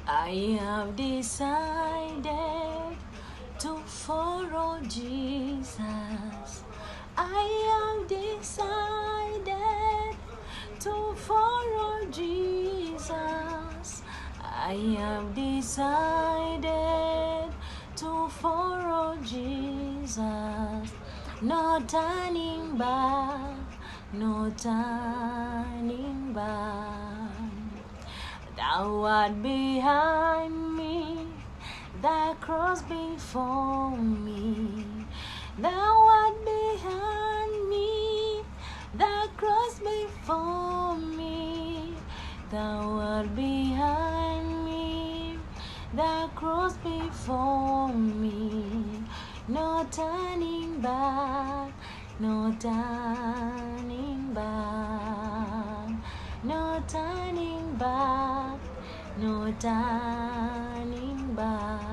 I have decided to follow Jesus. I have decided to follow Jesus. I have decided to follow Jesus. No turning back, no turning back. Thou art behind me, the cross before me. Thou art behind me, the cross before me. Thou art behind me, the cross before me. No turning back, no turning back, no turning back, no turning back.